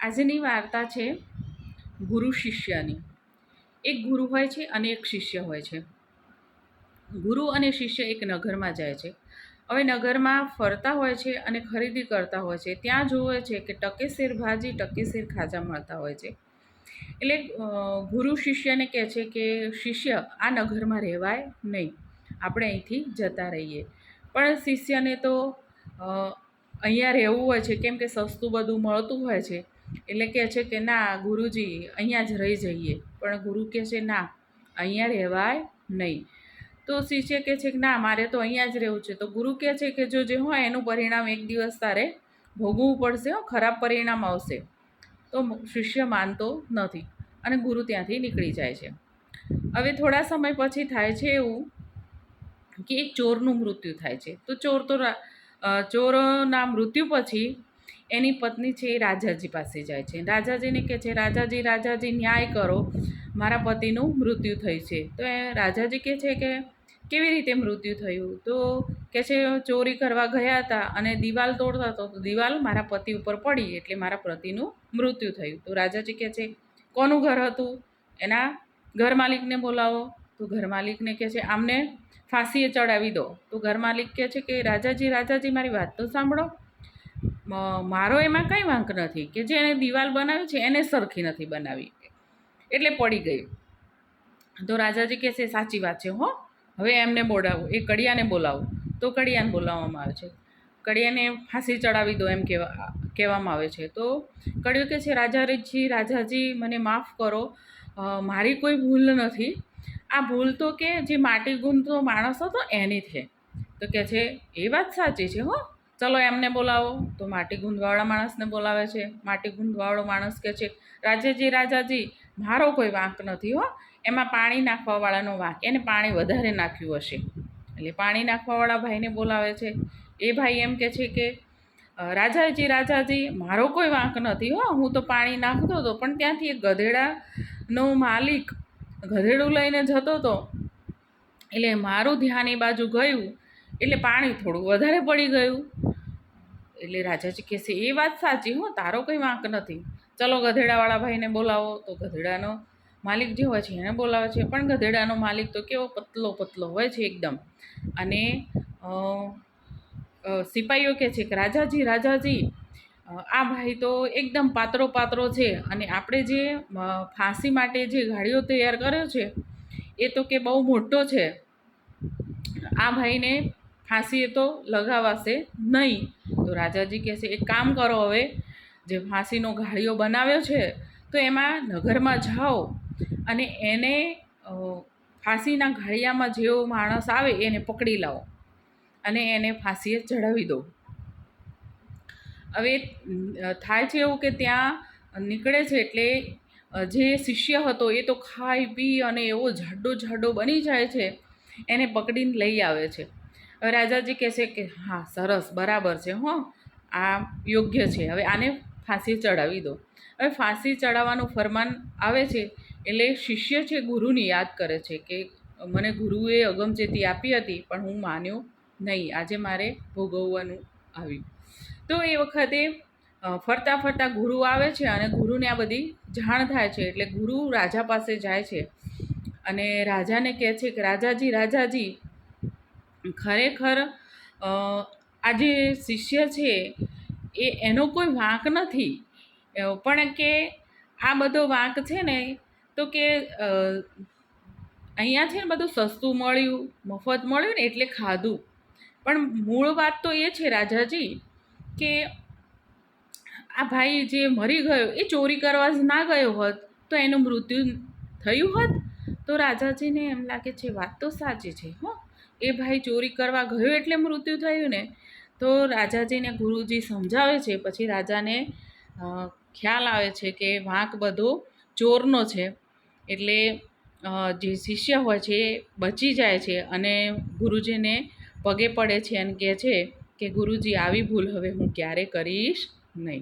આજની વાર્તા છે ગુરુ શિષ્યની. એક ગુરુ હોય છે અને એક શિષ્ય હોય છે. ગુરુ અને શિષ્ય એક નગરમાં જાય છે. હવે નગરમાં ફરતા હોય છે અને ખરીદી કરતા હોય છે. ત્યાં જોવે છે કે ટકેસેર ભાજી ટકેસેર ખાજા મળતા હોય છે. એટલે ગુરુ શિષ્યને કહે છે કે શિષ્ય, આ નગરમાં રહેવાય નહીં, આપણે અહીંથી જતા રહીએ. પણ શિષ્યને તો અહીંયા રહેવું હોય છે, કેમ કે સસ્તું બધું મળતું હોય છે. એટલે કહે છે કે ના ગુરુજી, અહીંયા જ રહી જઈએ. પણ ગુરુ કહે છે ના, અહીંયા રહેવાય નહીં. તો શિષ્ય કહે છે કે ના, મારે તો અહીંયા જ રહેવું છે. તો ગુરુ કહે છે કે જો જે હોય એનું પરિણામ એક દિવસ તારે ભોગવવું પડશે, ખરાબ પરિણામ આવશે. તો શિષ્ય માનતો નથી અને ગુરુ ત્યાંથી નીકળી જાય છે. હવે થોડા સમય પછી થાય છે એવું કે એક ચોરનું મૃત્યુ થાય છે. તો ચોરના મૃત્યુ પછી એની પત્ની છે એ રાજાજી પાસે જાય છે. રાજાજીને કહે છે, રાજાજી ન્યાય કરો, મારા પતિનું મૃત્યુ થયું છે. તો એ રાજાજી કહે છે કે કેવી રીતે મૃત્યુ થયું? તો કહે છે ચોરી કરવા ગયા હતા અને દિવાલ તોડતા હતો, તો દિવાલ મારા પતિ ઉપર પડી એટલે મારા પતિનું મૃત્યુ થયું. તો રાજાજી કહે છે કોનું ઘર હતું? એના ઘર માલિકને બોલાવો. તો ઘર માલિકને કહે છે આમને ફાંસીએ ચડાવી દો. તો ઘર માલિક કહે છે કે રાજાજી મારી વાત તો સાંભળો, મારો એમાં કંઈ વાંક નથી કે જે એને દિવાલ બનાવી છે એને સરખી નથી બનાવી એટલે પડી ગઈ. તો રાજાજી કહે છે સાચી વાત છે હો, હવે એમને બોલાવો, એ કડિયાને બોલાવો. તો કડિયાને બોલાવવામાં આવે છે. કડિયાને ફાંસી ચડાવી દો એમ કહેવામાં આવે છે. તો કડિયો કહે છે રાજાજી મને માફ કરો, મારી કોઈ ભૂલ નથી. આ ભૂલ તો કે જે માટી ગૂંથતો માણસ હતો એની છે. તો કહે છે એ વાત સાચી છે હો, ચલો એમને બોલાવો. તો માટી ગૂંથવાવાળા માણસને બોલાવે છે. માટી ગૂંથવાવાળો માણસ કહે છે રાજાજી મારો કોઈ વાંક નથી હો, એમાં પાણી નાખવાવાળાનો વાંક, એને પાણી વધારે નાખ્યું હશે. એટલે પાણી નાખવાવાળા ભાઈને બોલાવે છે. એ ભાઈ એમ કહે છે કે રાજાજી મારો કોઈ વાંક નથી હો, હું તો પાણી નાખતો હતો પણ ત્યાંથી એક ગધેડાનો માલિક ગધેડું લઈને જતો હતો એટલે મારું ધ્યાન એ બાજુ ગયું એટલે પાણી થોડું વધારે પડી ગયું. એટલે રાજાજી કહે છે એ વાત સાચી હો, તારો કંઈ વાંક નથી, ચલો ગધેડાવાળા ભાઈને બોલાવો. તો ગધેડાનો માલિક જે હોય છે એને બોલાવે છે. પણ ગધેડાનો માલિક તો કેવો પતલો હોય છે એકદમ. અને સિપાહીઓ કહે છે કે રાજાજી આ ભાઈ તો એકદમ પાતળો છે અને આપણે જે ફાંસી માટે જે ગાડીઓ તૈયાર કર્યો છે એ તો કે બહુ મોટો છે, આ ભાઈને ફાંસી તો લગાવાશે નહીં. તો રાજાજી કહે છે એક કામ કરો, હવે જે ફાંસીનો ગાડીઓ બનાવ્યો છે તો એમાં નગરમાં જાઓ અને એને ફાંસીના ગાડિયામાં જેવો માણસ આવે એને પકડી લાવો અને એને ફાંસીએ ચડાવી દો. હવે થાય છે એવું કે ત્યાં નીકળે છે એટલે જે શિષ્ય હતો એ તો ખાઈ પી અને એવો જાડો બની જાય છે, એને પકડીને લઈ આવે છે. હવે રાજાજી કહે છે કે હા સરસ, બરાબર છે હો, આ યોગ્ય છે, હવે આને ફાંસી ચડાવી દો. હવે ફાંસી ચડાવવાનું ફરમાન આવે છે એટલે શિષ્ય છે ગુરુની યાદ કરે છે કે મને ગુરુએ અગમચેતી આપી હતી પણ હું માન્યો નહીં, આજે મારે ભોગવવાનું આવ્યું. તો એ વખતે ફરતા ગુરુ આવે છે અને ગુરુને આ બધી જાણ થાય છે. એટલે ગુરુ રાજા પાસે જાય છે અને રાજાને કહે છે કે રાજાજી ખરેખર આ જે શિષ્ય છે એનો કોઈ વાંક નથી, પણ કે આ બધો વાંક છે ને તો કે અહીંયા છે ને બધું સસ્તું મળ્યું, મફત મળ્યું ને એટલે ખાધું. પણ મૂળ વાત તો એ છે રાજાજી કે આ ભાઈ જે મરી ગયો એ ચોરી કરવા જ ના ગયો હોત તો એનું મૃત્યુ થયું હોત. તો રાજાજીને એમ લાગે છે વાત તો સાચી છે હો, એ ભાઈ ચોરી કરવા ગયો એટલે મૃત્યુ થયું ને. તો રાજાજીને ગુરુજી સમજાવે છે. પછી રાજાને ખ્યાલ આવે છે કે વાંક બધો ચોરનો છે. એટલે જે શિષ્ય હોય છે એ બચી જાય છે અને ગુરુજીને પગે પડે છે અને કહે છે કે ગુરુજી આવી ભૂલ હવે હું ક્યારે કરીશ નહીં.